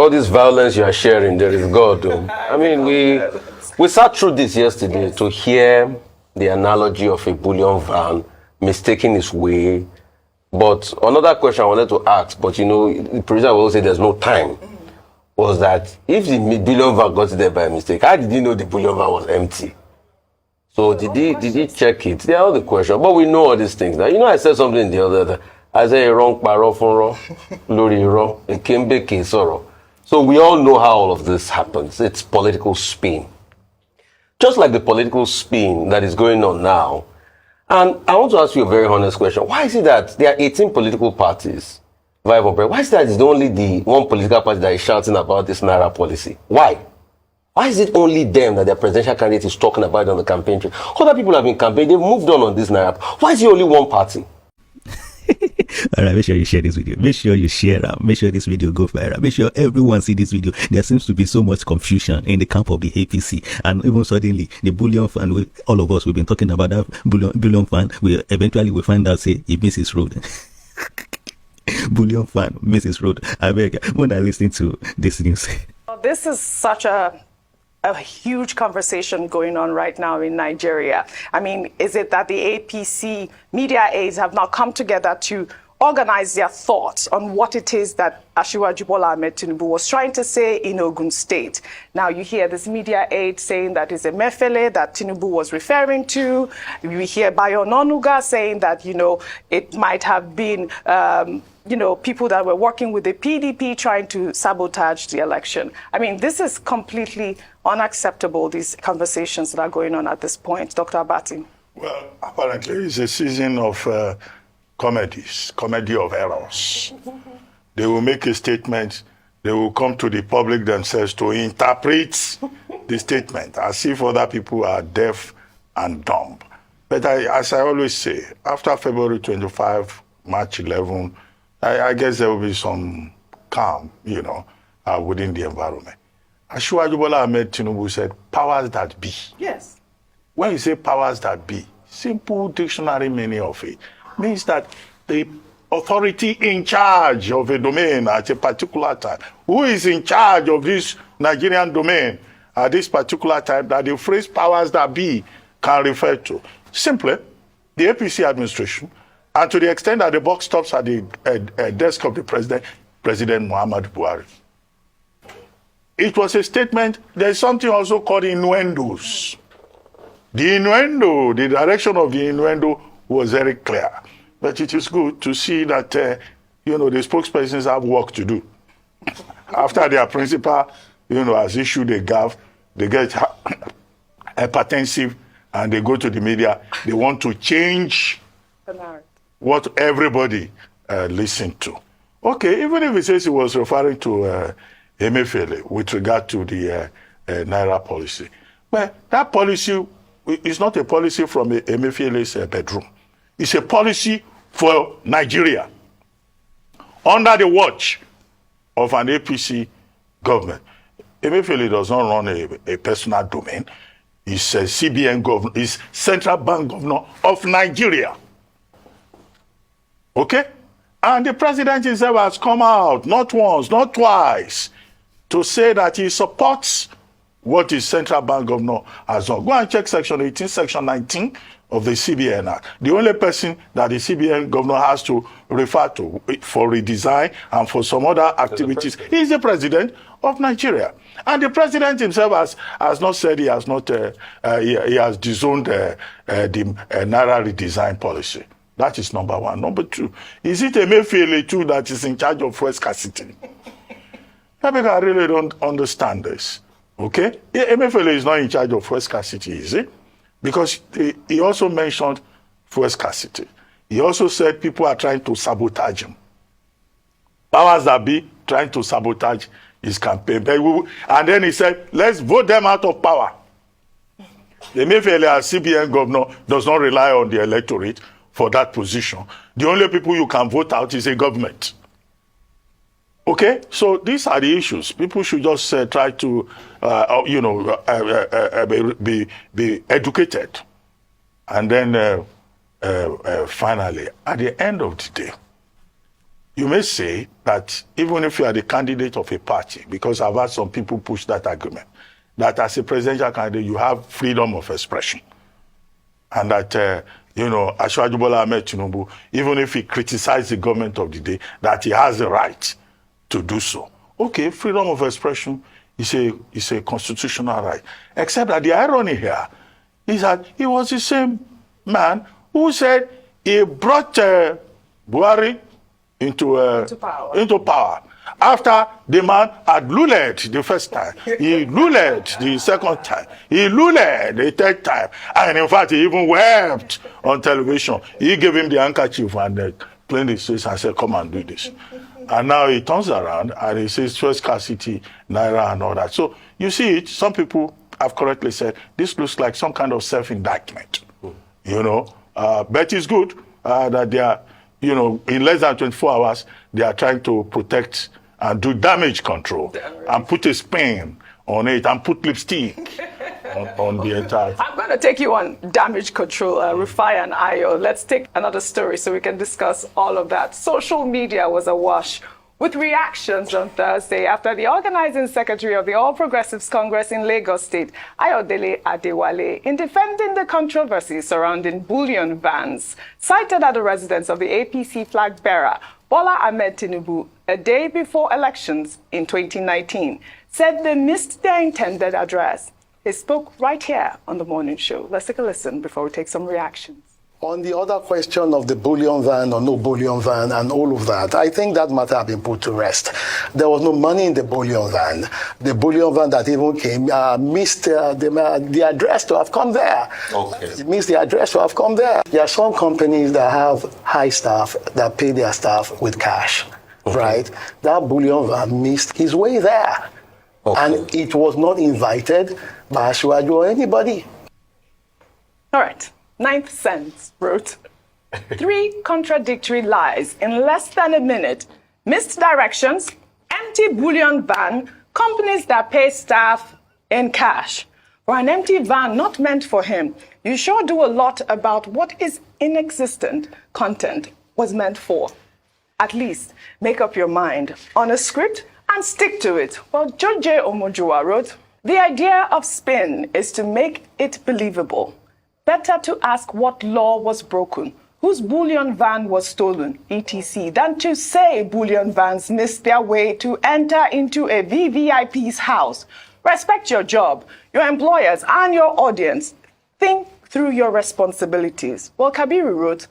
all this violence you are sharing, there is God. I mean, we sat through this yesterday to hear the analogy of a bullion van mistaking its way. But another question I wanted to ask, but the producer will say there's no time, was that if the bullion van got there by mistake, how did he know the bullion van was empty? So did he check it? They are all the questions. But we know all these things. Now, I said something the other day. I said, wrong paro fun lori ro, ekembe ke soro. So we all know how all of this happens. It's political spin. Just like the political spin that is going on now. And I want to ask you a very honest question. Why is it that there are 18 political parties? Why is it that it's only the one political party that is shouting about this Naira policy? Why? Why is it only them that their presidential candidate is talking about it on the campaign trail? Other people have been campaigning, they've moved on this Naira. Why is it only one party? All right, make sure you share this video. Make sure you share it. Make sure this video go viral. Make sure everyone see this video. There seems to be so much confusion in the camp of the APC, and even suddenly the bullion fan. All of us we've been talking about that bullion fan. We eventually we find out say he missed his road. Bullion fan misses his road. I beg when I listen to this news. This is such a huge conversation going on right now in Nigeria. I mean, is it that the APC media aides have now come together to organize their thoughts on what it is that Asiwaju Bola Ahmed Tinubu was trying to say in Ogun State? Now you hear this media aide saying that it's a mefele that Tinubu was referring to. We hear Bayo Nonuga saying that, it might have been people that were working with the PDP trying to sabotage the election. I mean, this is completely unacceptable, these conversations that are going on at this point. Dr. Abati. Well, apparently it's a season of comedy of errors. They will make a statement, they will come to the public themselves to interpret the statement as if other people are deaf and dumb. But as I always say, after February 25, March 11, I guess there will be some calm, within the environment. Asiwaju Bola Ahmed Tinubu said, powers that be. Yes. When you say powers that be, simple dictionary meaning of it means that the authority in charge of a domain at a particular time, who is in charge of this Nigerian domain at this particular time, that the phrase powers that be can refer to. Simply, the APC administration, and to the extent that the buck stops at the desk of the President Muhammadu Buhari. It was a statement. There's something also called innuendos. The innuendo, the direction of the innuendo was very clear. But it is good to see that, the spokespersons have work to do. After their principal, has issued a gaffe, they get hypertensive and they go to the media. They want to change what everybody listened to. Okay, even if it says he was referring to Emefiele with regard to the Naira policy. Well, that policy is not a policy from Emefiele's bedroom. It's a policy for Nigeria under the watch of an APC government. Emefiele does not run a personal domain. He's a CBN governor, he's Central Bank Governor of Nigeria. Okay? And the president himself has come out, not once, not twice, to say that he supports what his Central Bank Governor has done. Go and check Section 18, Section 19 of the CBN Act. The only person that the CBN Governor has to refer to for redesign and for some other activities is the President of Nigeria. And the President himself has not said he has not, he has disowned the Naira redesign policy. That is number one. Number two, is it Emefiele too that is in charge of fuel scarcity? I really don't understand this. Okay? Emefiele is not in charge of fuel scarcity, is he? Because he also mentioned fuel scarcity. He also said people are trying to sabotage him. Powers that be trying to sabotage his campaign. And then he said, let's vote them out of power. Emefiele as CBN governor does not rely on the electorate for that position. The only people you can vote out is a government. Okay, so these are the issues. People should just try to, be educated, and then finally, at the end of the day, you may say that even if you are the candidate of a party, because I've had some people push that argument, that as a presidential candidate, you have freedom of expression. And that, Asiwaju Bola Ahmed Tinubu, even if he criticizes the government of the day, that he has the right to do so. Okay, freedom of expression is a constitutional right. Except that the irony here is that he was the same man who said he brought Buhari into power. After the man had lulled the first time, he lulled the second time, he lulled the third time, and in fact, he even wept on television. He gave him the handkerchief and cleaned his face and said, "Come and do this." And now he turns around and he says, "First scarcity, Naira," and all that. So you see it, some people have correctly said, this looks like some kind of self-indictment, but it's good that they are, in less than 24 hours, they are trying to protect and do damage control and put a spin on it and put lipstick on the entire thing. I'm going to take you on damage control, Rufai and Ayo. Let's take another story so we can discuss all of that. Social media was awash with reactions on Thursday after the organizing secretary of the All Progressives Congress in Lagos State, Ayodele Adewale, in defending the controversy surrounding bullion vans, cited at the residence of the APC flag bearer, Bola Ahmed Tinubu, a day before elections in 2019, said they missed their intended address. He spoke right here on the morning show. Let's take a listen before we take some reactions. On the other question of the bullion van or no bullion van and all of that, I think that matter has been put to rest. There was no money in the bullion van. The bullion van that even came missed the address to have come there. Okay. It missed the address to have come there. There are some companies that have high staff that pay their staff with cash, right? That bullion van missed his way there. Okay. And it was not invited by Asiwaju or anybody. All right. Ninth Sense wrote, 3 contradictory lies in less than a minute, missed directions, empty bullion van, companies that pay staff in cash. For an empty van not meant for him, you sure do a lot about what is inexistent content was meant for. At least make up your mind on a script and stick to it. Well, Joje Omojua wrote, the idea of spin is to make it believable. Better to ask what law was broken, whose bullion van was stolen, etc., than to say bullion vans missed their way to enter into a VVIP's house. Respect your job, your employers, and your audience. Think through your responsibilities. Well, Kabiru wrote,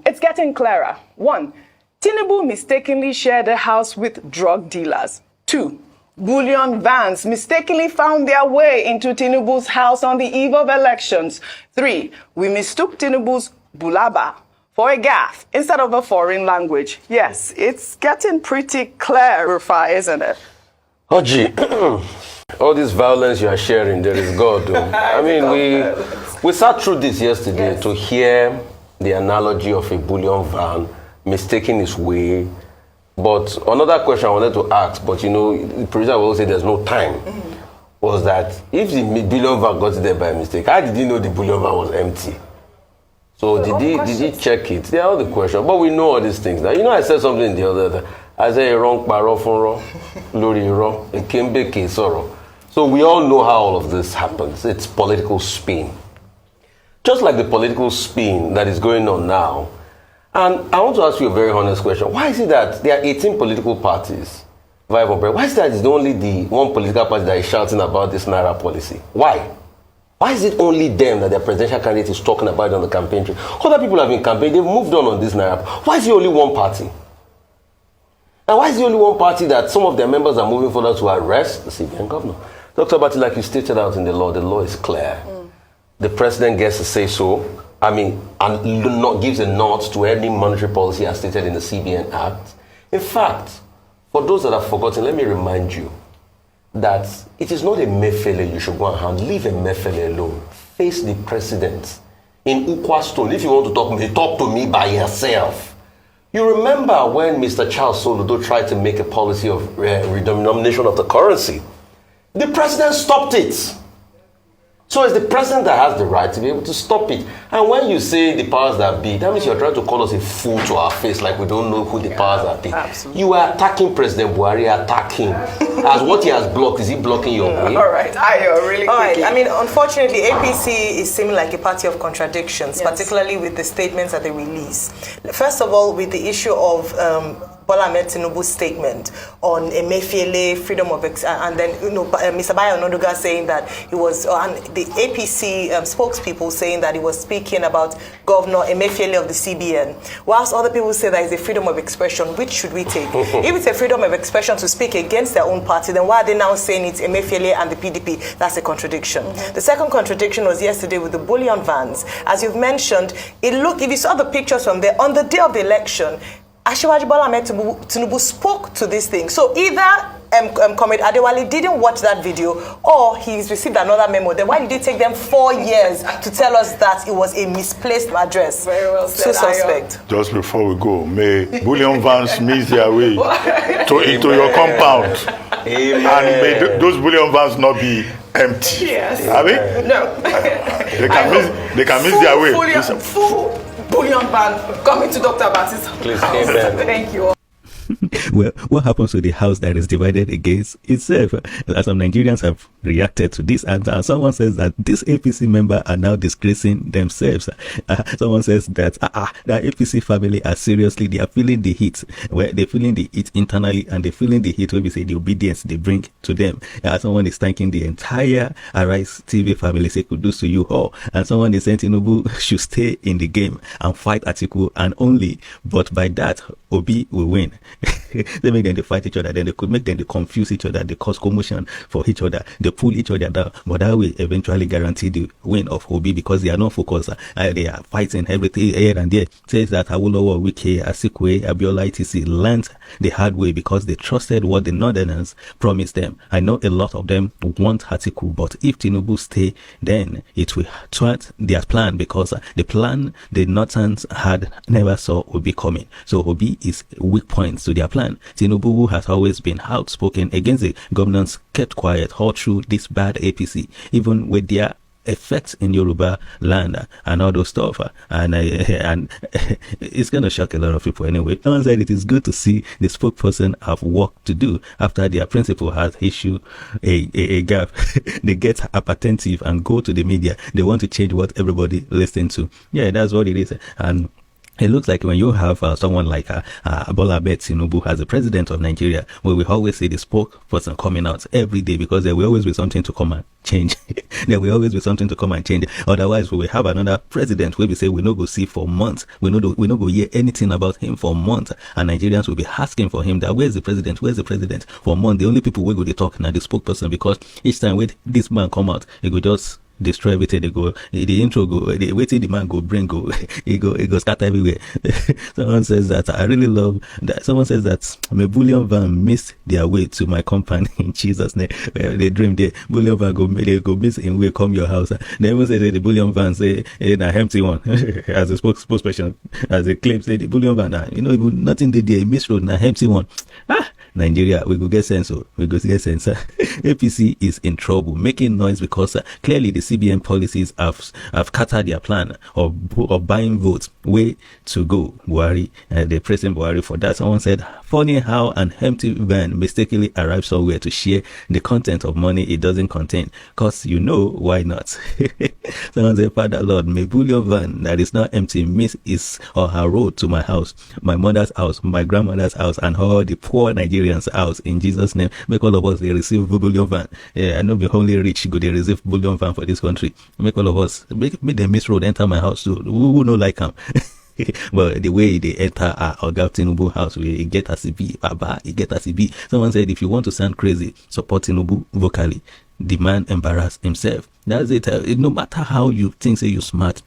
it's getting clearer. 1, Tinubu mistakenly shared a house with drug dealers. 2, bullion vans mistakenly found their way into Tinubu's house on the eve of elections. 3, we mistook Tinubu's bulaba for a gaff instead of a foreign language. Yes, it's getting pretty clear, Rufai, isn't it? Oji, all this violence you are sharing, there is God. I mean, we sat through this yesterday to hear the analogy of a bullion van mistaking its way. But another question I wanted to ask, but the producer will say there's no time, was that if the bullion van got there by mistake, how did he know the bullion van was empty? So did he check it? There are all the questions, but we know all these things. Now, I said something the other day. I said, wrong paro fun lori ro, ekembe ke soro. So we all know how all of this happens. It's political spin. Just like the political spin that is going on now. And I want to ask you a very honest question. Why is it that there are 18 political parties? Why is that it's only the one political party that is shouting about this Naira policy? Why? Why is it only them that their presidential candidate is talking about it on the campaign trail? Other people have been campaigning, they've moved on this Naira. Why is it only one party? And why is it only one party that some of their members are moving further to arrest the CBN governor? Dr. Bati, like you stated out in the law is clear. The president gets to say so. And gives a nod to any monetary policy as stated in the CBN Act. In fact, for those that have forgotten, let me remind you that it is not a mefele you should go and hand. Leave a mefele alone. Face the president in Ukwa Stone. If you want to talk to me by yourself. You remember when Mr. Charles Soludo tried to make a policy of redenomination of the currency? The president stopped it. So it's the president that has the right to be able to stop it. And when you say the powers that be, that means you're trying to call us a fool to our face, like we don't know who the powers that be. Absolutely. You are attacking President Buhari, attacking. As what he has blocked, is he blocking your way? All right, Ayo, really All right. quickly. I mean, unfortunately, APC is seeming like a party of contradictions, particularly with the statements that they release. First of all, with the issue of Bullon Tinubu's statement on Emefiele, freedom of and then Mr. Bayo Onoduga saying that he was, and the APC spokespeople saying that he was speaking about Governor Emefiele of the CBN, whilst other people say that it's a freedom of expression. Which should we take? If it's a freedom of expression to speak against their own party, then why are they now saying it's Emefiele and the PDP? That's a contradiction. The second contradiction was yesterday with the bullion vans. As you've mentioned, if you saw the pictures from there, on the day of the election, Asiwaju Bola Ahmed Tinubu spoke to this thing. So either Comrade Adewale didn't watch that video or he's received another memo. Then why did it take them 4 years to tell us that it was a misplaced address? Very well said, So suspect. Just before we go, may bullion vans miss their way into your compound. Amen. And may those bullion vans not be empty. Yes. I mean, No. they can miss their way. Full bullion ban coming to Dr. Batis. Please, amen. Thank you all. Well, what happens to the house that is divided against itself? Some Nigerians have reacted to this, and someone says that this APC member are now disgracing themselves. Someone says that the APC family are seriously, they are feeling the heat. Where they're feeling the heat internally, and they're feeling the heat when we say the obedience they bring to them. Someone is thanking the entire Arise TV family, say kudos to you all. And someone is saying Tinubu should stay in the game and fight Atiku and only, but by that Obi will win. They make them to fight each other, then they could make them to confuse each other, they cause commotion for each other, they pull each other down, but that will eventually guarantee the win of Obi because they are not focused. They are fighting everything here and there. Says that Awolowo, Wike, Asikwe, Abiola, etc. learned the hard way because they trusted what the Northerners promised them. I know a lot of them want Atiku, but if Tinubu stay, then it will thwart their plan because the plan the Northerns had never saw Obi coming. So Obi is weak points to their plan. Tinubu, who has always been outspoken against the governance, kept quiet all through this bad APC, even with their effects in Yoruba land and all those stuff, and it's gonna shock a lot of people anyway. Someone said it is good to see the spokesperson have work to do after their principal has issued a gap. They get attentive and go to the media. They want to change what everybody listens to. Yeah, that's what it is. And it looks like when you have someone like Bola Ahmed Tinubu as the president of Nigeria, where we always see the spokesperson coming out every day because there will always be something to come and change. There will always be something to come and change. Otherwise, we will have another president where we say we no go see for months. We no go hear anything about him for months. And Nigerians will be asking for him that where's the president? Where's the president? For months, the only people we go to talk now the spokesperson because each time when this man come out, he go just destroy everything. They go, the intro go, wait till the man go bring go, it go scatter everywhere. Someone says that I really love that. Someone says that my bullion van missed their way to my company in Jesus' name. They dream the bullion van they go miss in way come your house. They even say that the bullion van say na empty one as a spokesperson, as a claim say the bullion van nothing they did miss road na empty one. Nigeria, we go get sense. We go get sense. APC is in trouble, making noise because clearly the CBN policies have scattered their plan of buying votes. Way to go, Buhari. They're praising Buhari for that. Someone said, funny how an empty van mistakenly arrives somewhere to share the content of money it doesn't contain. Cause why not? Someone said, Father Lord, may bullion van that is not empty miss his or her road to my house, my mother's house, my grandmother's house, and all the poor Nigerians' house in Jesus' name. Make all of us they receive bullion van. I know the only rich go they receive bullion van for this country. Make all of us make them miss road enter my house too. Who no like them? But the way they enter Oga Tinubu house, we get a CB, Baba, you get a CB. Someone said, if you want to sound crazy, support Tinubu vocally. The man embarrassed himself. That's it. No matter how you think say you smart,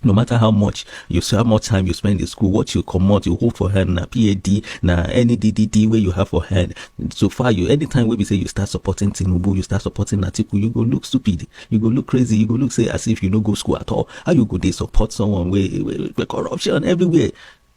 no matter how much time you spend in school, what you come out, you hope for hand, na PAD, na any DDD where you have for hand. So far, anytime where we say you start supporting Tinubu, you start supporting Atiku, you go look stupid, you go look crazy, you go look say as if you no go school at all. How you go they support someone where corruption everywhere?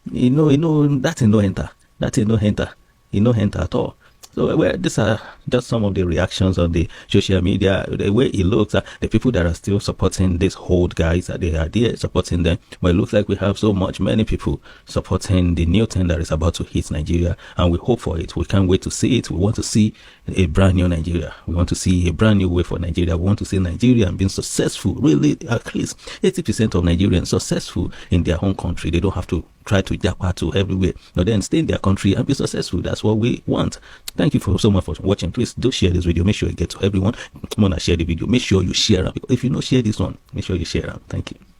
That no enter. That no enter. No enter at all. So well, these are just some of the reactions on the social media. The way it looks, the people that are still supporting these old guys, they are there supporting them. But it looks like we have so many people supporting the new thing that is about to hit Nigeria, and we hope for it. We can't wait to see it. We want to see a brand new Nigeria. We want to see a brand new way for Nigeria. We want to see Nigeria being successful. Really, at least 80% of Nigerians successful in their home country. They don't have to try to japa to everywhere. No, then stay in their country and be successful. That's what we want. Thank you so much for watching. Please do share this video. Make sure you get to everyone. Come on and share the video. Make sure you share it. If you don't share this one, make sure you share it. Thank you.